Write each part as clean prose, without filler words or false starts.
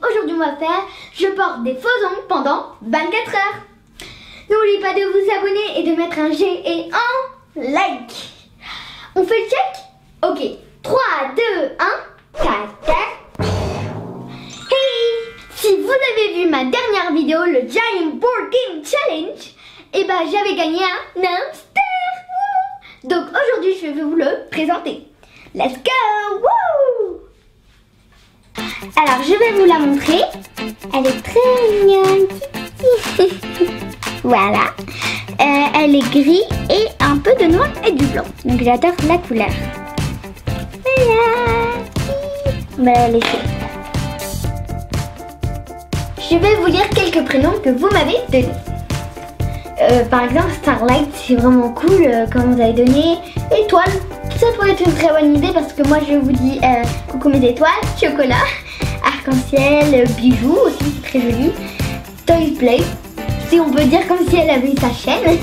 Aujourd'hui on va faire je porte des faux ongles pendant 24 heures. N'oubliez pas de vous abonner et de mettre un G et un like. On fait le check? Ok, 3, 2, 1, tac tac. Hey! Si vous avez vu ma dernière vidéo, le Giant Board Game Challenge, et bah j'avais gagné un hamster. Donc aujourd'hui je vais vous le présenter. Let's go! Woo! Alors je vais vous la montrer. Elle est très mignonne. Voilà. Elle est gris et un peu de noir et du blanc. Donc j'adore la couleur. Voilà. On va la laisser. Je vais vous lire quelques prénoms que vous m'avez donnés. Par exemple Starlight, c'est vraiment cool quand vous avez donné. Étoile, ça pourrait être une très bonne idée parce que moi je vous dis coucou mes étoiles. Chocolat, arc-en-ciel, bijoux aussi, c'est très joli. Toys Play, si on peut dire comme si elle avait sa chaîne.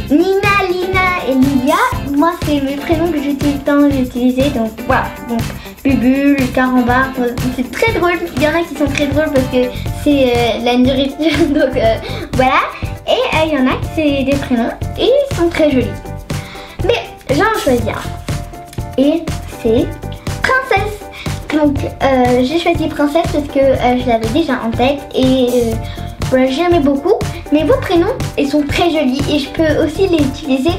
Nina, Lina et Lilia, moi c'est mes prénoms que j'ai tout le temps utilisés, donc voilà. Donc Bubule, Carambar, c'est très drôle. Il y en a qui sont très drôles parce que c'est la nourriture, donc voilà. Et il y en a qui c'est des prénoms et ils sont très jolis. Mais j'en choisis un. Et c'est Princesse. Donc j'ai choisi Princesse parce que je l'avais déjà en tête et voilà, j'aimais beaucoup. Mais vos prénoms, ils sont très jolis et je peux aussi les utiliser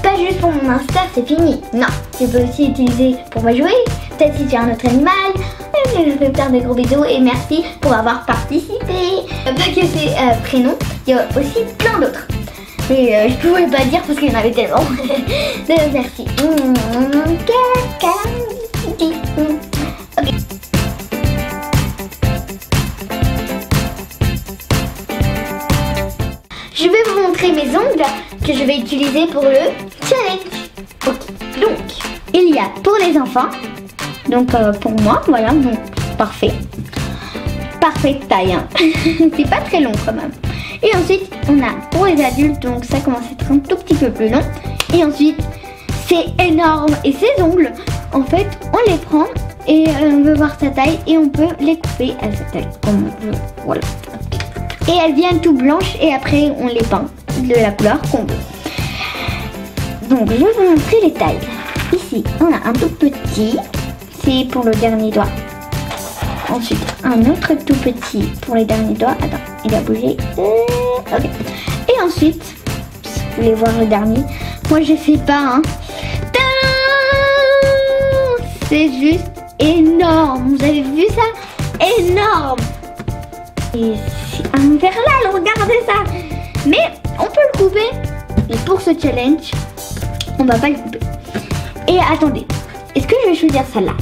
pas juste pour mon Insta, c'est fini. Non, je peux aussi l'utiliser pour ma jouer. Peut-être si j'ai un autre animal. Je vais faire des gros bisous et merci pour avoir participé. Pas que ces prénoms, il y a aussi plein d'autres. Mais je pouvais pas dire parce qu'il y en avait tellement. Merci. Okay. Je vais vous montrer mes ongles que je vais utiliser pour le challenge. Ok, donc il y a pour les enfants, donc pour moi, voilà, donc parfait. Parfaite taille, hein. C'est pas très long quand même. Et ensuite on a pour les adultes, donc ça commence à être un tout petit peu plus long. Et ensuite c'est énorme et ces ongles, en fait on les prend et on veut voir sa taille et on peut les couper à sa taille comme on veut, voilà. Et elles viennent tout blanches et après on les peint de la couleur qu'on veut. Donc je vais vous montrer les tailles. Ici on a un tout petit, c'est pour le dernier doigt. Ensuite un autre tout petit pour les derniers doigts. Attends, il a bougé. Ok. Et ensuite, si vous voulez voir le dernier, moi je sais pas, hein. C'est juste énorme. Vous avez vu ça? Énorme. Et c'est un verre là, regardez ça. Mais on peut le couper. Et pour ce challenge, on va pas le couper. Et attendez, est-ce que je vais choisir celle-là?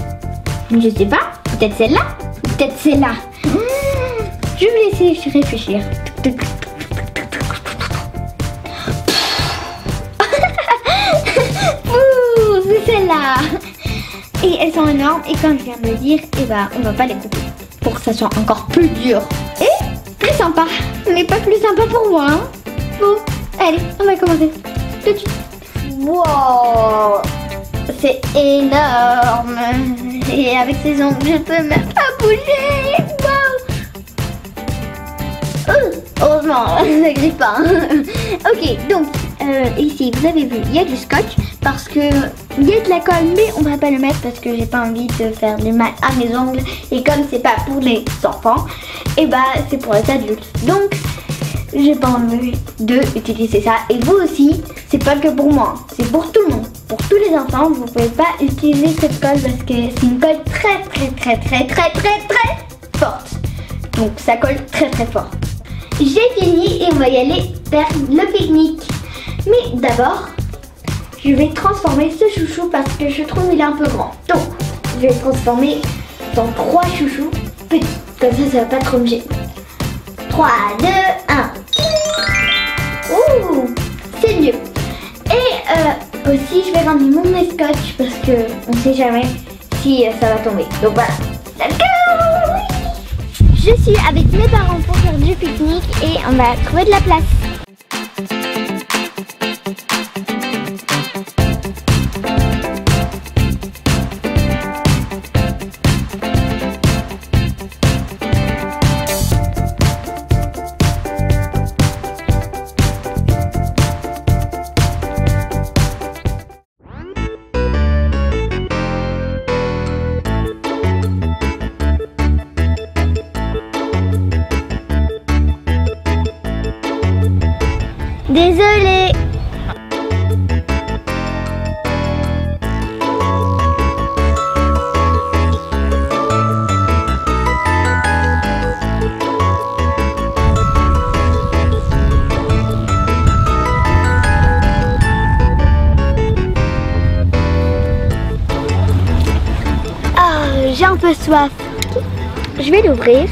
Je sais pas, peut-être celle-là, peut-être celle-là. Je vais laisser réfléchir. C'est celle-là. Et elles sont énormes et comme je viens de le dire, et bah on va pas les couper pour que ça soit encore plus dur et plus sympa, mais pas plus sympa pour moi, hein. Bon, allez, on va commencer tout de suite. Wow, c'est énorme et avec ces ongles je peux même pas bouger. Wow. Heureusement, ça griffe pas, hein. Ok, donc ici vous avez vu, il y a du scotch parce que il y a de la colle, mais on va pas le mettre parce que j'ai pas envie de faire du mal à mes ongles et comme c'est pas pour les enfants, et bah c'est pour les adultes. Donc j'ai pas envie de utiliser ça et vous aussi, c'est pas que pour moi, c'est pour tout le monde. Pour tous les enfants, vous pouvez pas utiliser cette colle parce que c'est une colle très forte. Donc ça colle très fort. J'ai fini et on va y aller vers le pique-nique. Mais d'abord, je vais transformer ce chouchou parce que je trouve il est un peu grand. Donc, je vais le transformer dans 3 chouchous petits. Comme ça va pas trop me gêner. 3, 2, 1. Ouh, c'est mieux. Et aussi, je vais ramener mon scotch parce que on sait jamais si ça va tomber. Donc voilà. Let's go! Je suis avec mes parents pour faire du pique-nique et on va trouver de la place. Désolée. Ah, j'ai un peu soif. Je vais l'ouvrir.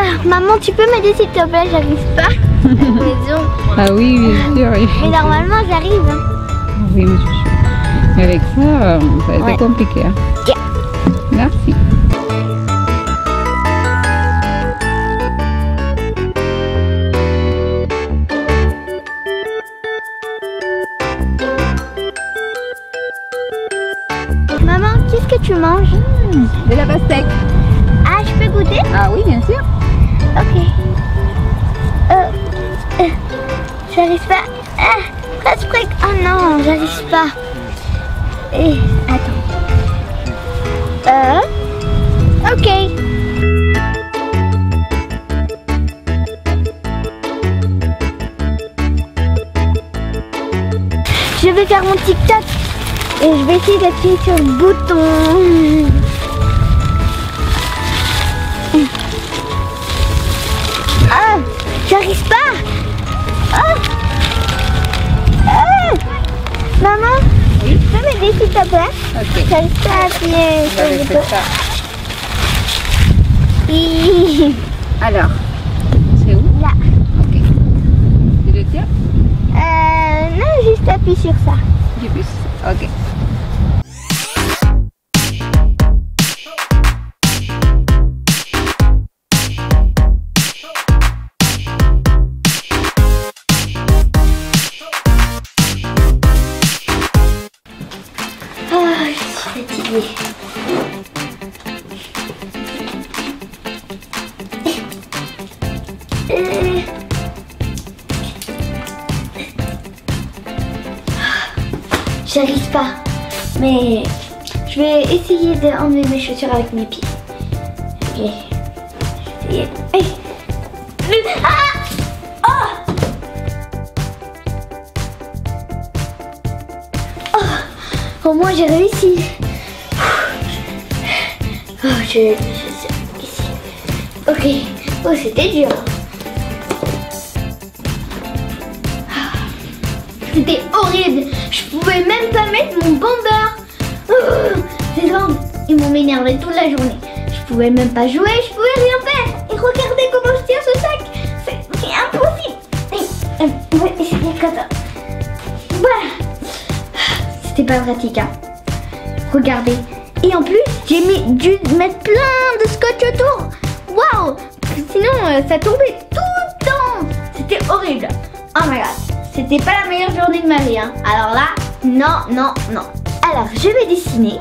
Ah, maman, tu peux m'aider s'il te plaît, j'arrive pas à la maison. Ah oui, bien sûr. Oui. Mais normalement, j'arrive. Hein. Oui, mais je suis. Mais avec ça, ça a été compliqué. Hein. Ok. Merci. Maman, qu'est-ce que tu manges? De la pastèque. Ah, je peux goûter? Ah oui, bien sûr. Ok. J'arrive pas. Ah, presque. Oh non, j'arrive pas. Et attends. Ok. Je vais faire mon TikTok et je vais essayer d'appuyer sur le bouton. Ah, j'arrive pas. Maman, tu peux m'aider s'il te plaît? Ok. J'arrive pas à appuyer sur le bouton. ça. Hi. Alors, c'est où? Là. Ok. Tu le tiens? Non, juste appuie sur ça. Du plus. Ok. Oh, je suis fatiguée. J'arrive pas, mais je vais essayer d'enlever mes chaussures avec mes pieds. Ok, je vais essayer. Ah! Oh! Au moins j'ai réussi. Oh, je ici. Ok. Oh, c'était dur. C'était horrible. Je pouvais même pas mettre mon bandeur. Ces gens, ils m'ont énervé toute la journée. Je pouvais même pas jouer, je pouvais rien faire. Et regardez comment je tiens ce sac. C'est impossible. Ouais, c'était comme ça. Voilà. C'était pas pratique, hein. Regardez. Et en plus, j'ai dû mettre plein de scotch autour. Waouh. Sinon, ça tombait tout le temps. C'était horrible. Oh my god. C'était pas la meilleure journée de ma vie, hein. Alors là, non, non, non. Alors, je vais dessiner.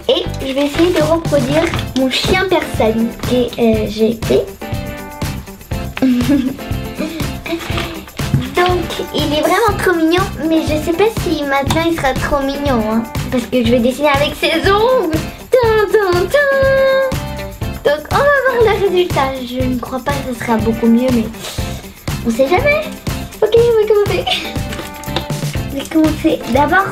Et je vais essayer de reproduire mon chien personne que j'ai fait. Donc, il est vraiment trop mignon. Mais je sais pas si maintenant il sera trop mignon, hein. Parce que je vais dessiner avec ses ongles. Donc, on va voir le résultat. Je ne crois pas que ce sera beaucoup mieux, mais on sait jamais. Ok, on va commencer. Je vais commencer. D'abord,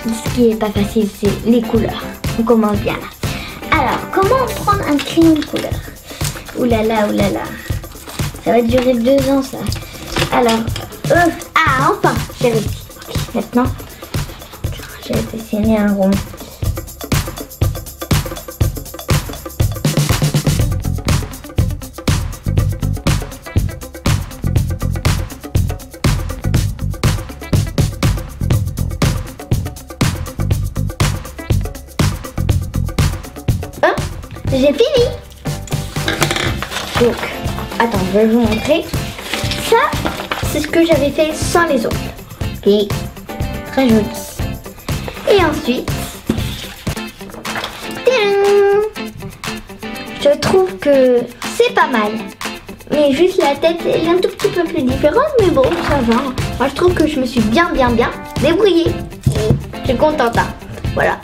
ce qui est pas facile, c'est les couleurs. On commence bien là. Alors, comment prendre un crayon de couleur? Oulala, oulala. Ça va durer 2 ans, ça. Alors, ah, enfin, j'ai réussi. Ok, maintenant, je vais dessiner un rond. j'ai fini. Donc, attends, je vais vous montrer. Ça, c'est ce que j'avais fait sans les ongles. Ok, très joli. Et ensuite, tadam, je trouve que c'est pas mal. Mais juste la tête est un tout petit peu plus différente, mais bon, ça va. Moi, je trouve que je me suis bien débrouillée. Je suis contente, hein. Voilà.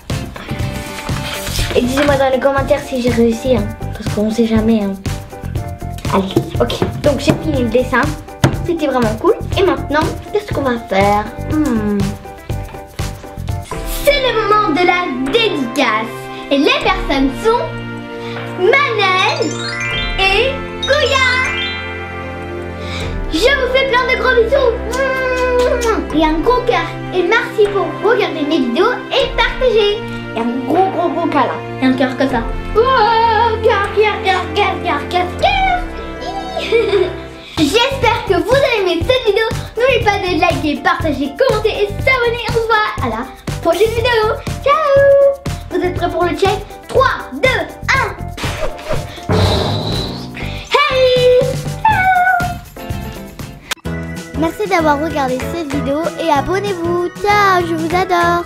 Et dites-moi dans les commentaires si j'ai réussi, hein, parce qu'on sait jamais. Hein. Allez, ok. Donc j'ai fini le dessin. C'était vraiment cool. Et maintenant, qu'est-ce qu'on va faire? C'est le moment de la dédicace. Et les personnes sont Manel et Goya. Je vous fais plein de gros bisous. Et un gros cœur. Et merci pour regarder mes vidéos et partager. Et un gros câlin. Et un cœur comme ça. Oh, cœur. J'espère que vous avez aimé cette vidéo. N'oubliez pas de liker, partager, commenter et s'abonner. On se voit à la prochaine vidéo. Ciao. Vous êtes prêts pour le check? 3, 2, 1. Hey. Ciao. Merci d'avoir regardé cette vidéo et abonnez-vous. Ciao, je vous adore.